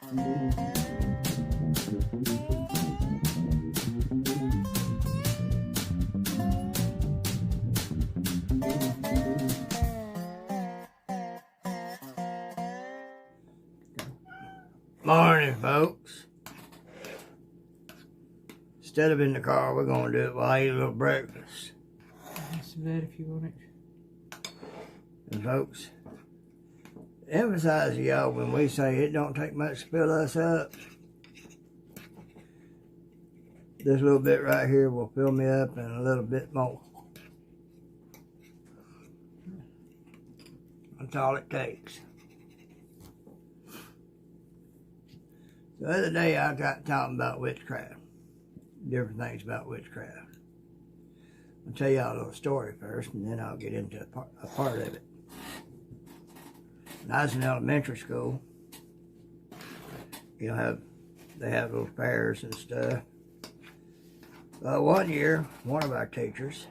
Morning, folks. Instead of in the car, we're going to do it while I eat a little breakfast. That's bad if you want it. And folks, emphasize to y'all when we say it don't take much to fill us up. This little bit right here will fill me up and a little bit more. That's all it takes. The other day I got talking about witchcraft. Different things about witchcraft. I'll tell y'all a little story first and then I'll get into a part of it. When I was in elementary school, you know, they have little fairs and stuff. One year, one of our teachers,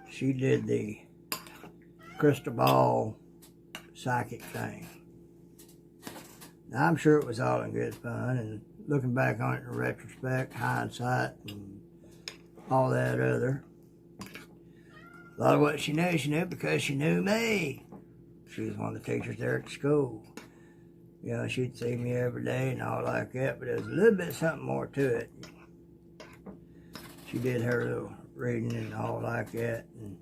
she did the crystal ball psychic thing. Now, I'm sure it was all in good fun, and looking back on it in retrospect, hindsight, and all that other. A lot of what she knew because she knew me. She was one of the teachers there at the school. You know, she'd see me every day and all like that, but there was a little bit something more to it. She did her little reading and all like that, and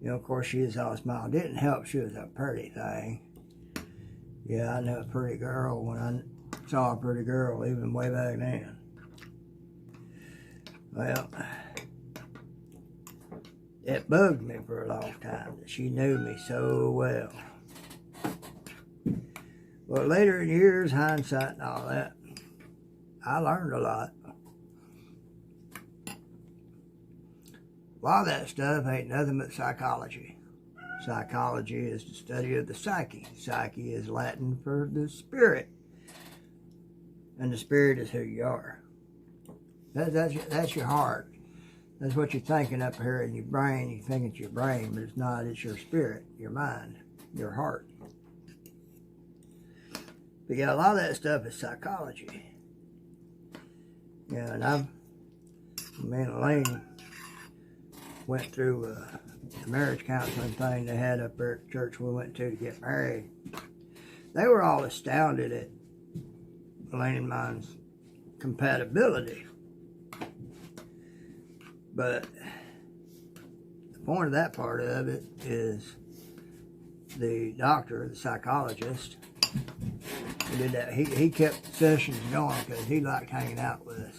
you know, of course, she was all smile. Didn't help she was a pretty thing. Yeah, I knew a pretty girl when I saw a pretty girl, even way back then. Well, it bugged me for a long time that she knew me so well. But later in years, hindsight and all that, I learned a lot. A lot of that stuff ain't nothing but psychology. Psychology is the study of the psyche. Psyche is Latin for the spirit. And the spirit is who you are. That's your heart. That's what you're thinking up here in your brain. You think it's your brain, but it's not. It's your spirit, your mind, your heart. But yeah, a lot of that stuff is psychology. Yeah, and me and Elaine went through the marriage counseling thing they had up there at the church we went to get married. They were all astounded at Elaine and mine's compatibility. But the point of that part of it is the doctor, the psychologist, who did that. He kept sessions going because he liked hanging out with us.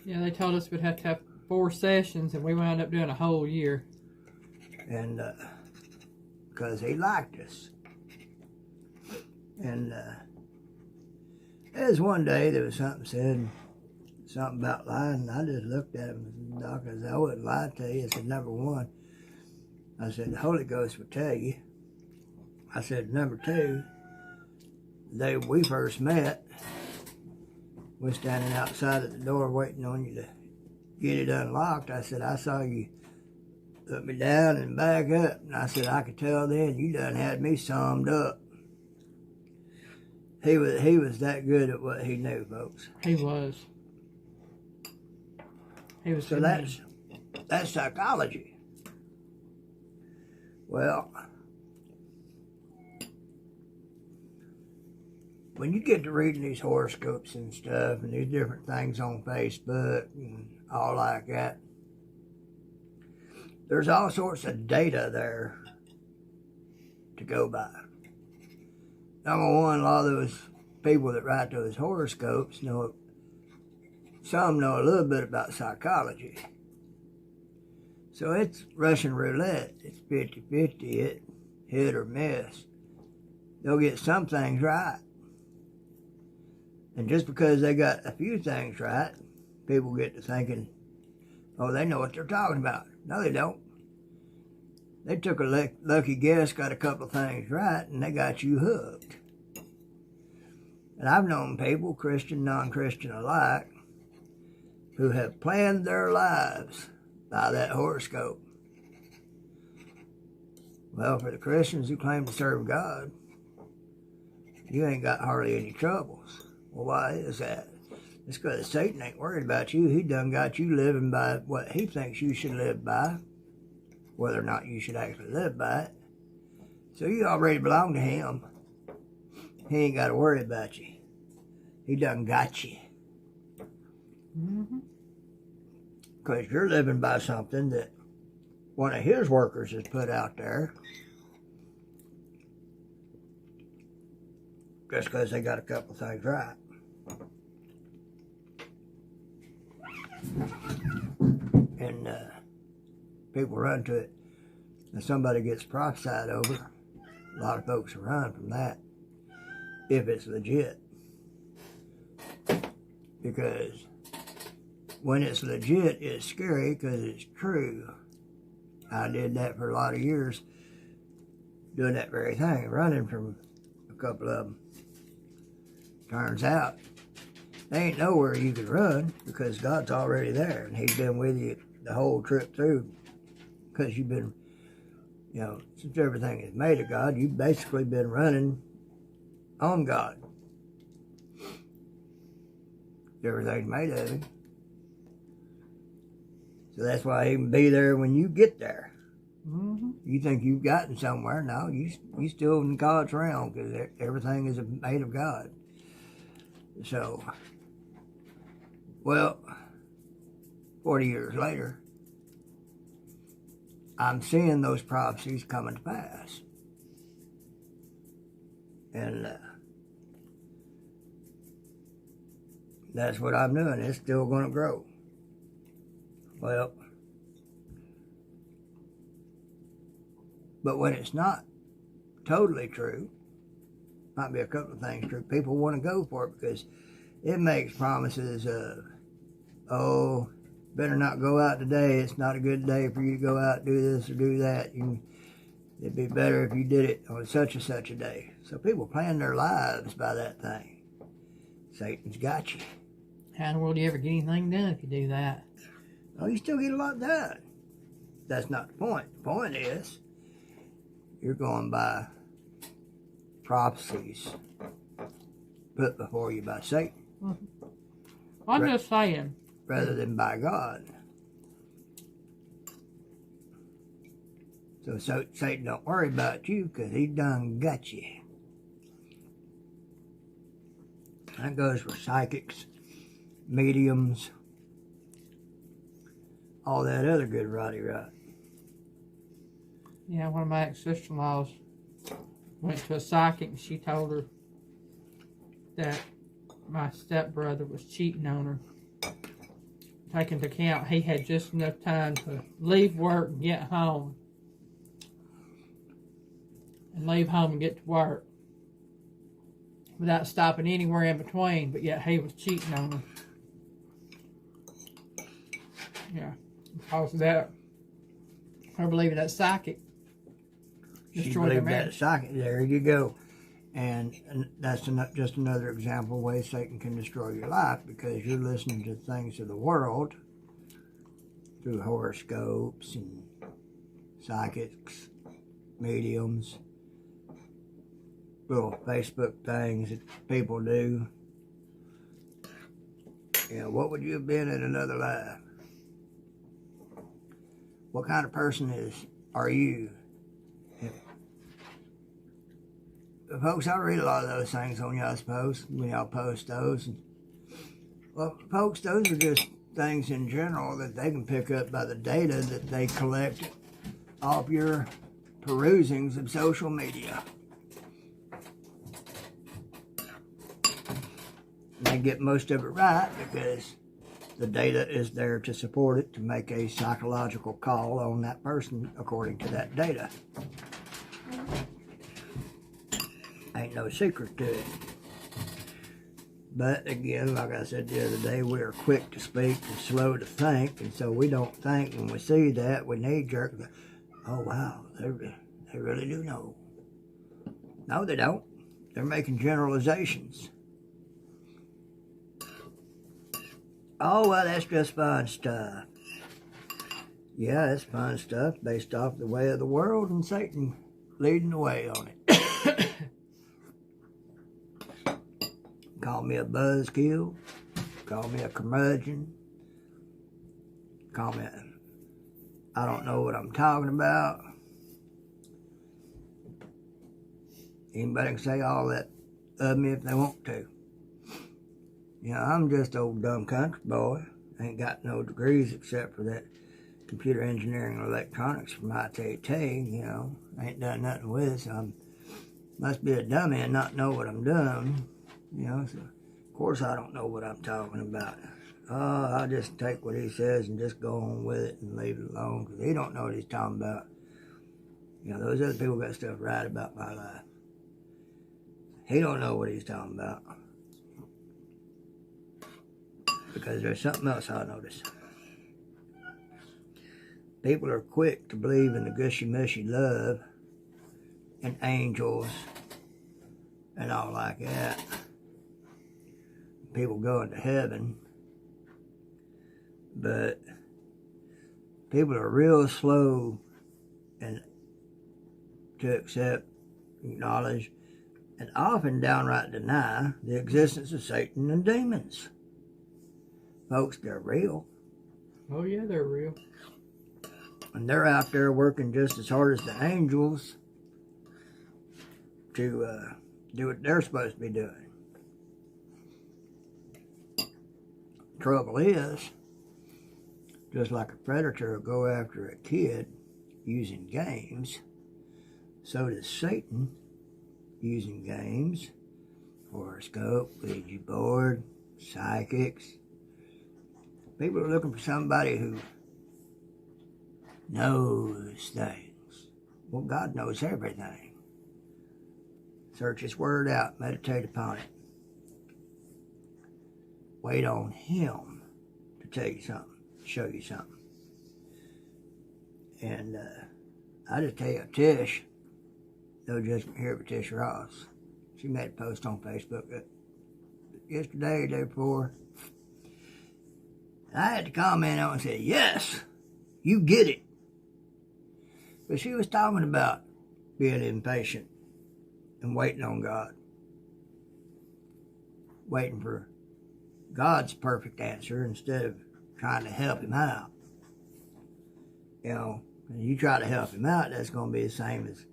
Yeah, they told us we'd have to have 4 sessions, and we wound up doing a whole year. And because he liked us. And as one day there was something said, something about lying, and I just looked at him and the doctor said, I wouldn't lie to you. I said, number 1, I said, the Holy Ghost would tell you. I said, number 2, the day we first met, we're standing outside at the door waiting on you to get it unlocked. I said, I saw you put me down and back up. And I said, I could tell then you done had me summed up. He was that good at what he knew, folks. He was. So that's psychology. Well, when you get to reading these horoscopes and stuff and these different things on Facebook and all like that, there's all sorts of data there to go by. Number 1, a lot of those people that write those horoscopes some know a little bit about psychology. So it's Russian roulette. It's 50-50, hit or miss. They'll get some things right. And just because they got a few things right, people get to thinking, oh, they know what they're talking about. No, they don't. They took a lucky guess, got a couple of things right, and they got you hooked. And I've known people, Christian, non-Christian alike, who have planned their lives by that horoscope. Well, for the Christians who claim to serve God, you ain't got hardly any troubles. Well, why is that? It's because Satan ain't worried about you. He done got you living by what he thinks you should live by, whether or not you should actually live by it. So you already belong to him. He ain't got to worry about you. He done got you. Because you're living by something that one of his workers has put out there just because they got a couple things right. And people run to it. If somebody gets prophesied over, a lot of folks run from that if it's legit. Because when it's legit, it's scary because it's true. I did that for a lot of years, doing that very thing, running from a couple of them. Turns out, there ain't nowhere you can run because God's already there and he's been with you the whole trip through because you've been, you know, since everything is made of God, you've basically been running on God. Everything's made of him. So that's why he can be there when you get there. You think you've gotten somewhere. No, you still in God's realm because everything is made of God. So, well, 40 years later, I'm seeing those prophecies coming to pass. And that's what I'm doing. It's still going to grow. Well, but when it's not totally true, might be a couple of things true, people want to go for it because it makes promises of, oh, better not go out today. It's not a good day for you to go out and do this or do that. It'd be better if you did it on such and such a day. So people plan their lives by that thing. Satan's got you. How in the world do you ever get anything done if you do that? Oh, you still get a lot done. That's not the point. The point is, you're going by prophecies put before you by Satan. I'm just saying. Rather than by God. So Satan don't worry about you because he done got you. That goes for psychics, mediums, all that other good roddy rot. Yeah, one of my ex-sister-in-laws went to a psychic and she told her that my stepbrother was cheating on her. Taking into account he had just enough time to leave work and get home. And leave home and get to work. Without stopping anywhere in between, but yet he was cheating on her. Yeah. Because of that, her believing that psychic destroyed their marriage. That psychic, there you go. And that's just another example of ways Satan can destroy your life because you're listening to things of the world through horoscopes and psychics, mediums, little Facebook things that people do. You know, what would you have been in another life? What kind of person are you? Folks, I read a lot of those things on y'all's posts when y'all post those. Well, folks, those are just things in general that they can pick up by the data that they collect off your perusings of social media. They get most of it right because the data is there to support it, to make a psychological call on that person according to that data. Ain't no secret to it. But again, like I said the other day, we are quick to speak and slow to think, and so we don't think when we see that, we knee-jerk, oh wow, they really do know. No, they don't. They're making generalizations. Oh, well, that's just fun stuff. Yeah, that's fun stuff based off the way of the world and Satan leading the way on it. Call me a buzzkill. Call me a curmudgeon. Call me I don't know what I'm talking about. Anybody can say all that of me if they want to. You know, I'm just an old dumb country boy. Ain't got no degrees except for that computer engineering and electronics from ITT, you know. Ain't done nothing with it, so I must be a dummy and not know what I'm doing, you know. So, of course I don't know what I'm talking about. I'll just take what he says and just go on with it and leave it alone, because he don't know what he's talking about. You know, those other people got stuff right about my life. He don't know what he's talking about. Because there's something else I notice. People are quick to believe in the gushy-mushy love and angels and all like that. People going to heaven. But people are real slow and to accept, acknowledge, and often downright deny the existence of Satan and demons. Folks, they're real. Oh yeah, they're real. And they're out there working just as hard as the angels to do what they're supposed to be doing. Trouble is, just like a predator will go after a kid using games, so does Satan using games, horoscope, Ouija board, psychics. People are looking for somebody who knows things. Well, God knows everything. Search His Word out, meditate upon it. Wait on Him to tell you something, show you something. And I just tell you, Tish, no judgment here, but Tish Ross, she made a post on Facebook yesterday or the day before. And I had to comment on it and say, yes, you get it. But she was talking about being impatient and waiting on God. Waiting for God's perfect answer instead of trying to help Him out. You know, when you try to help Him out, that's going to be the same as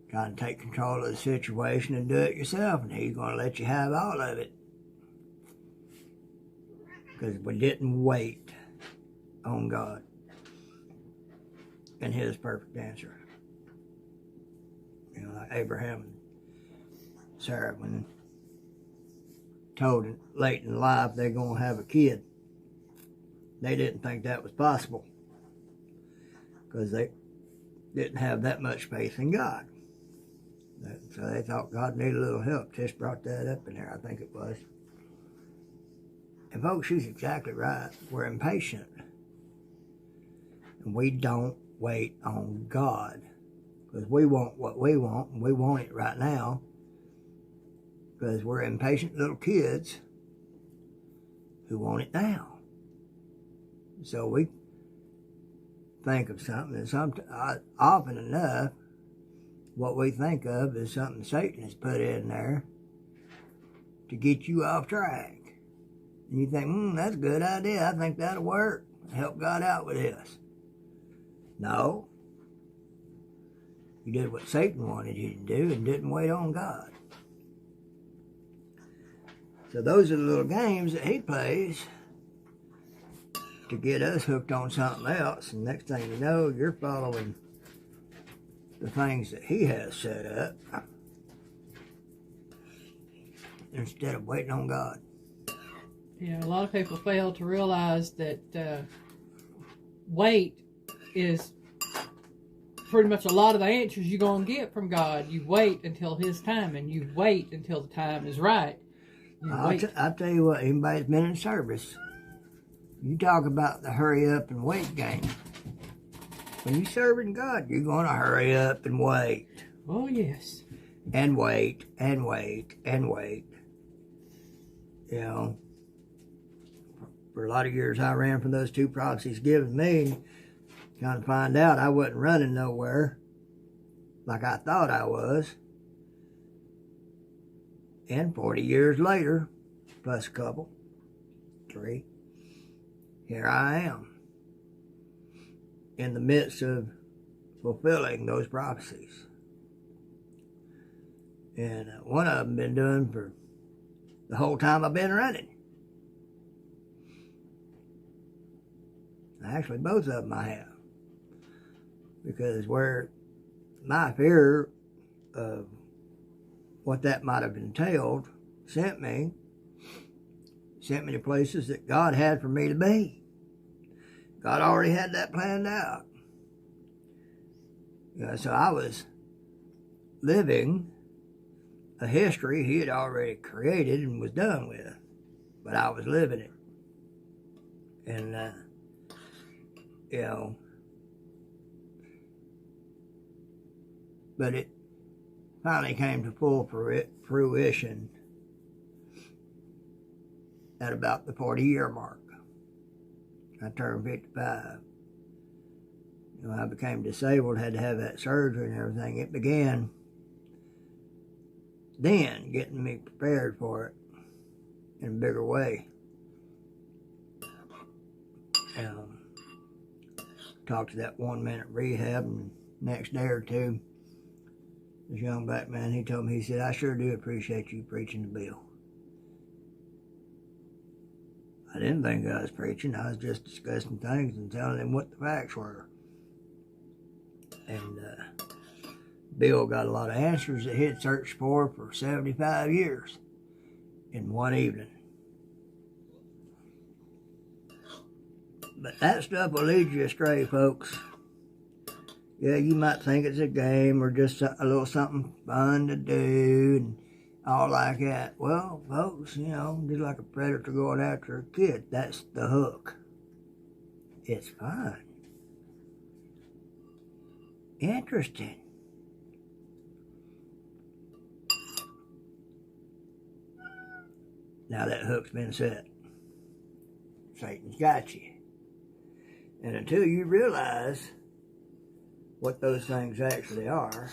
trying to take control of the situation and do it yourself, and He's going to let you have all of it. Because we didn't wait on God and His perfect answer. You know, like Abraham and Sarah, when told late in life they're going to have a kid, they didn't think that was possible because they didn't have that much faith in God. So they thought God needed a little help. Tish brought that up in there, I think it was. And folks, she's exactly right. We're impatient. And we don't wait on God. Because we want what we want, and we want it right now. Because we're impatient little kids who want it now. So we think of something, and often enough, what we think of is something Satan has put in there to get you off track. And you think, that's a good idea. I think that'll work. Help God out with this. No. You did what Satan wanted you to do and didn't wait on God. So those are the little games that he plays to get us hooked on something else. And next thing you know, you're following the things that he has set up instead of waiting on God. Yeah, a lot of people fail to realize that wait is pretty much a lot of the answers you're going to get from God. You wait until His time, and you wait until the time is right. I'll tell you what, anybody that's been in service, you talk about the hurry up and wait game. When you're serving God, you're going to hurry up and wait. Oh, yes. And wait, and wait, and wait. You know, for a lot of years I ran from those two prophecies given me, trying to find out I wasn't running nowhere like I thought I was. And 40 years later, plus a couple, 3. Here I am in the midst of fulfilling those prophecies. And one of them been doing for the whole time I've been running. Actually, both of them I have. Because where my fear of what that might have entailed sent me to places that God had for me to be. God already had that planned out. So I was living a history He had already created and was done with. But I was living it. And, but it finally came to full fruition at about the 40-year mark. I turned 55. I became disabled, had to have that surgery and everything. It began then getting me prepared for it in a bigger way. Talked to that 1-minute rehab, and next day or two, this young black man, he told me, he said, I sure do appreciate you preaching the bill. I didn't think I was preaching. I was just discussing things and telling him what the facts were. And Bill got a lot of answers that he'd searched for 75 years in one evening. But that stuff will lead you astray, folks. Yeah, you might think it's a game or just a little something fun to do and all like that. Well, folks, just like a predator going after a kid, that's the hook. It's fun. Interesting. Now that hook's been set. Satan's got you. And until you realize what those things actually are,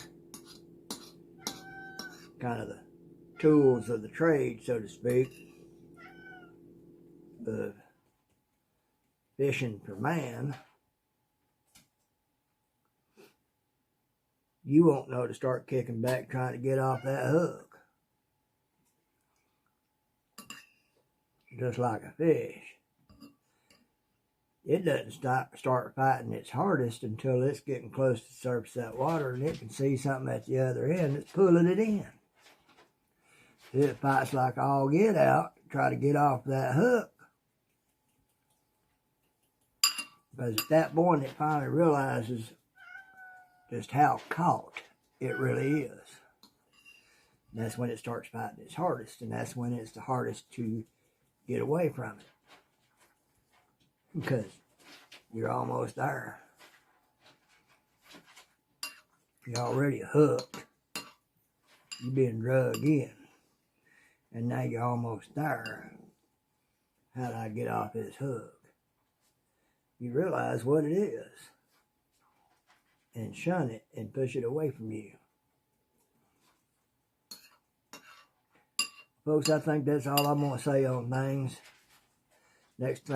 kind of the tools of the trade, so to speak, of fishing for man, you won't know to start kicking back trying to get off that hook. Just like a fish. It doesn't start fighting its hardest until it's getting close to the surface of that water and it can see something at the other end that's pulling it in. It fights like all get out to try to get off that hook. Because at that point it finally realizes just how caught it really is. And that's when it starts fighting its hardest, and that's when it's the hardest to get away from it. Because you're almost there. You're already hooked. You've been drugged in. And now you're almost there. How do I get off this hook? You realize what it is. And shun it and push it away from you. Folks, I think that's all I'm going to say on things. Next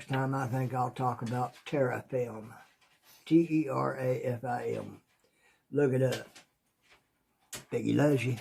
time, I think I'll talk about terafilm. Terafim. Look it up. Piggy loves you.